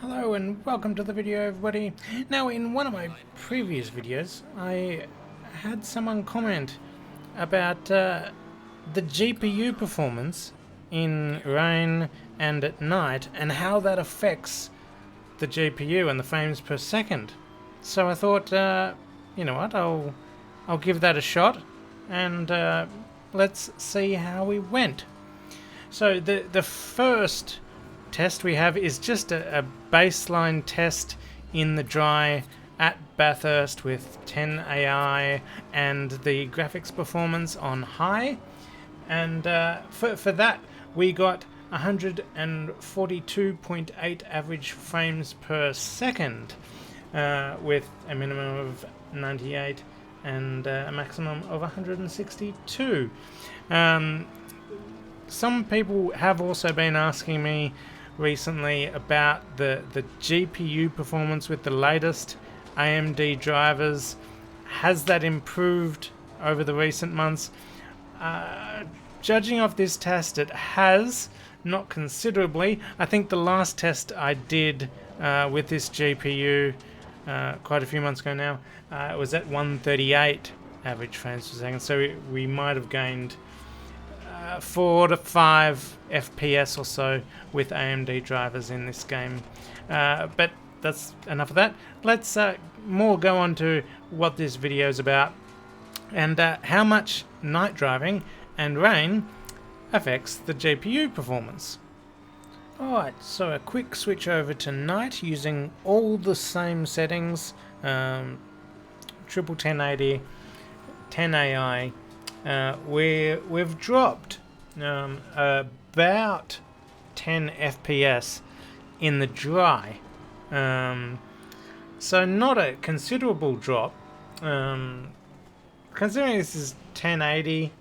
Hello and welcome to the video, everybody. Now, in one of my previous videos, I had someone comment about the GPU performance in rain and at night and how that affects the GPU and the frames per second. So I thought, you know what, I'll give that a shot and let's see how we went. So the first test we have is just a baseline test in the dry at Bathurst with 10 AI and the graphics performance on high, and for that we got 142.8 average frames per second with a minimum of 98 and a maximum of 162. Some people have also been asking me recently about the GPU performance with the latest AMD drivers. Has that improved over the recent months? Judging off this test, it has, not considerably. I think the last test I did with this GPU quite a few months ago now, it was at 138 average frames per second, so we might have gained 4 to 5 FPS or so with AMD drivers in this game. But that's enough of that. Let's more go on to what this video is about and how much night driving and rain affects the GPU performance. Alright, so a quick switch over to night using all the same settings, triple 1080, 10 AI. We've dropped about 10 FPS in the dry, so not a considerable drop, considering this is 1080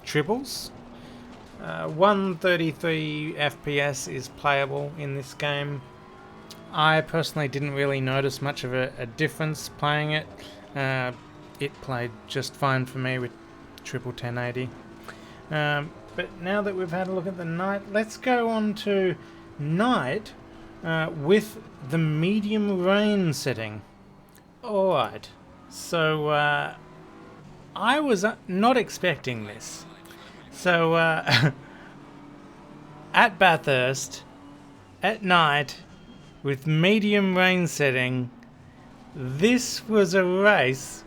triples. 133 FPS is playable in this game. I personally didn't really notice much of a difference playing it. It played just fine for me with triple 1080. But now that we've had a look at the night, let's go on to night with the medium rain setting. Alright, so I was not expecting this. So at Bathurst, at night, with medium rain setting, this was a race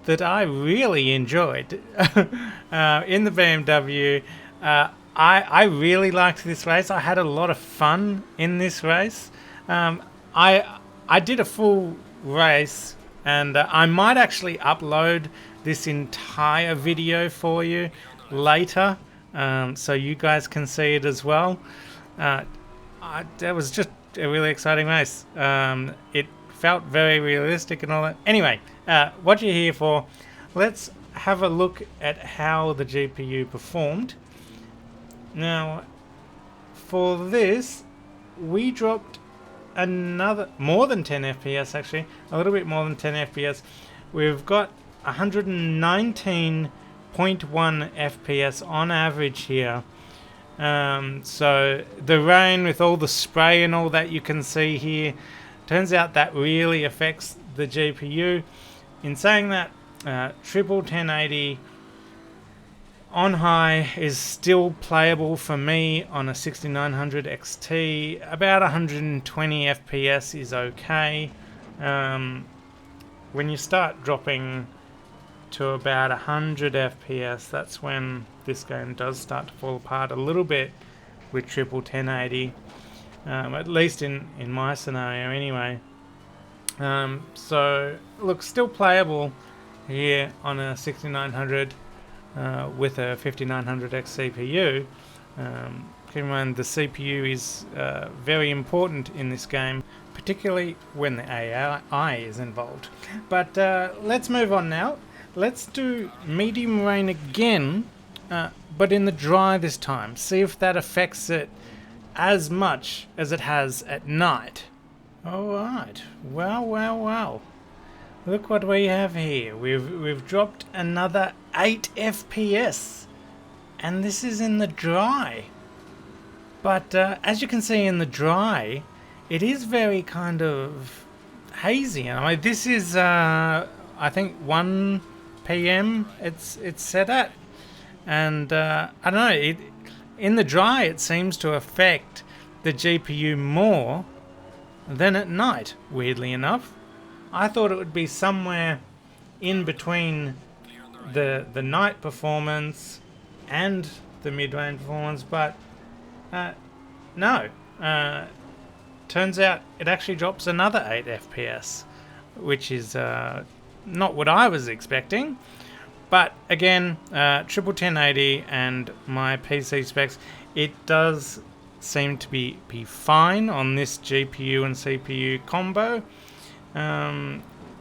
that I really enjoyed. In the BMW, I really liked this race. I had a lot of fun in this race. I did a full race, and I might actually upload this entire video for you later, so you guys can see it as well. That was just a really exciting race. It felt very realistic and all that. Anyway, what you're here for, let's have a look at how the GPU performed. Now, for this, we dropped another, more than 10 FPS actually, a little bit more than 10 FPS. We've got 119.1 FPS on average here. So the rain with all the spray and all that you can see here, turns out that really affects the GPU. In saying that, triple 1080 on high is still playable for me on a 6900 XT. About 120 FPS is okay. When you start dropping to about 100 FPS, that's when this game does start to fall apart a little bit with triple 1080. At least in my scenario anyway. So look, still playable here on a 6900 with a 5900X CPU. Keep in mind the CPU is very important in this game, particularly when the AI is involved. But let's move on now. Let's do medium rain again, but in the dry this time. See if that affects it as much as it has at night. Alright, well. Look what we have here. We've dropped another 8 FPS. And this is in the dry. But as you can see in the dry, it is very kind of hazy. I mean, this is I think 1 p.m. It's set at, and I don't know. In the dry, it seems to affect the GPU more than at night. Weirdly enough, I thought it would be somewhere in between the night performance and the mid-range performance, but no. Turns out it actually drops another 8 FPS, which is not what I was expecting. But again, triple 1080 and my PC specs, it does seem to be fine on this GPU and CPU combo,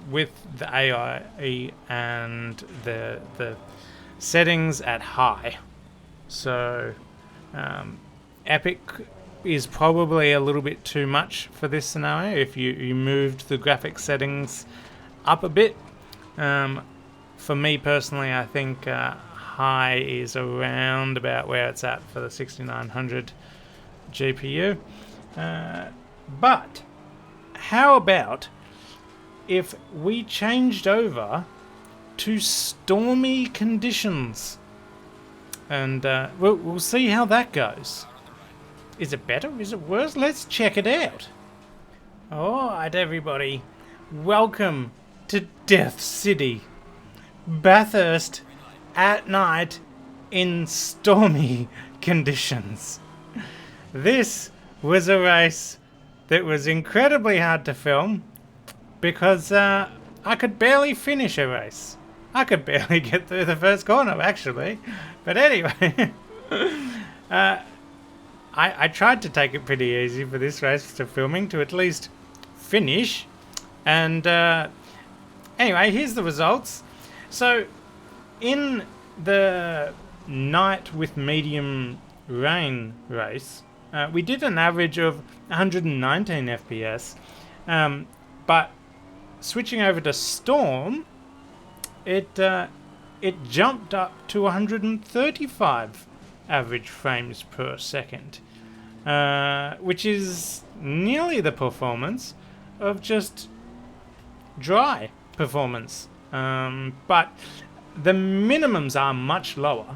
with the AI and the settings at high. So Epic is probably a little bit too much for this scenario if you moved the graphics settings up a bit. For me personally, I think high is around about where it's at for the 6900 GPU. But how about if we changed over to stormy conditions? And we'll see how that goes. Is it better? Is it worse? Let's check it out. Alright everybody, welcome to Death City. Bathurst at night in stormy conditions. This was a race that was incredibly hard to film because I could barely finish a race. I could barely get through the first corner, actually. But anyway, I tried to take it pretty easy for this race to filming to at least finish. And anyway, here's the results. So, in the night with medium rain race, we did an average of 119 FPS, but switching over to storm, it jumped up to 135 average frames per second, which is nearly the performance of just dry performance. But the minimums are much lower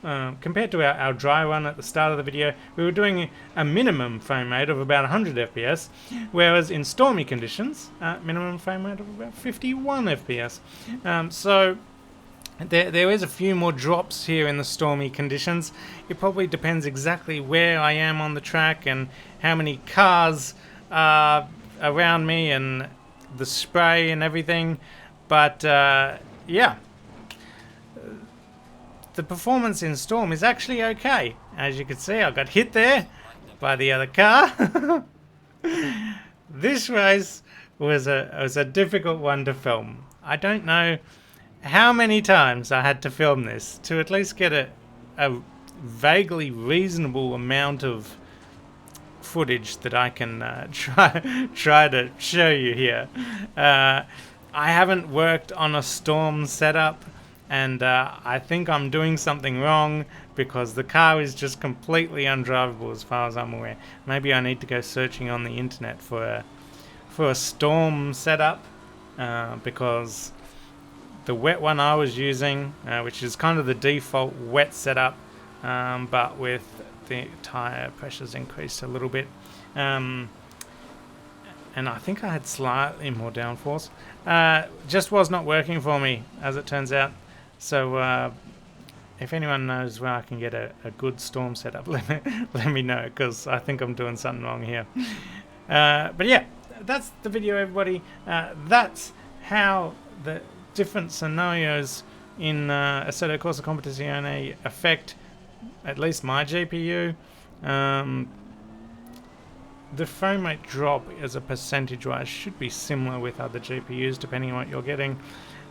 compared to our dry run at the start of the video. We were doing a minimum frame rate of about 100 FPS, whereas in stormy conditions, minimum frame rate of about 51 FPS. So there is a few more drops here in the stormy conditions. It probably depends exactly where I am on the track and how many cars are around me and the spray and everything. But yeah, the performance in storm is actually okay. As you can see, I got hit there by the other car. This race was a difficult one to film. I don't know how many times I had to film this to at least get a vaguely reasonable amount of footage that I can try to show you here. I haven't worked on a storm setup, and I think I'm doing something wrong because the car is just completely undrivable as far as I'm aware. Maybe I need to go searching on the internet for a storm setup, because the wet one I was using, which is kind of the default wet setup, but with the tire pressures increased a little bit, and I think I had slightly more downforce. Just was not working for me, as it turns out. So if anyone knows where I can get a good storm setup, let me know, because I think I'm doing something wrong here. But yeah, that's the video, everybody. That's how the different scenarios in Assetto Corsa Competizione affect at least my GPU. The frame rate drop as a percentage wise should be similar with other GPUs depending on what you're getting.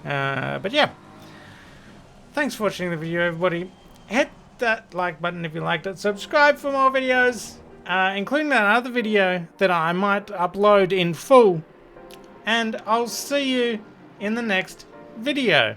But yeah, thanks for watching the video, everybody. Hit that like button if you liked it. Subscribe for more videos, including that other video that I might upload in full. And I'll see you in the next video.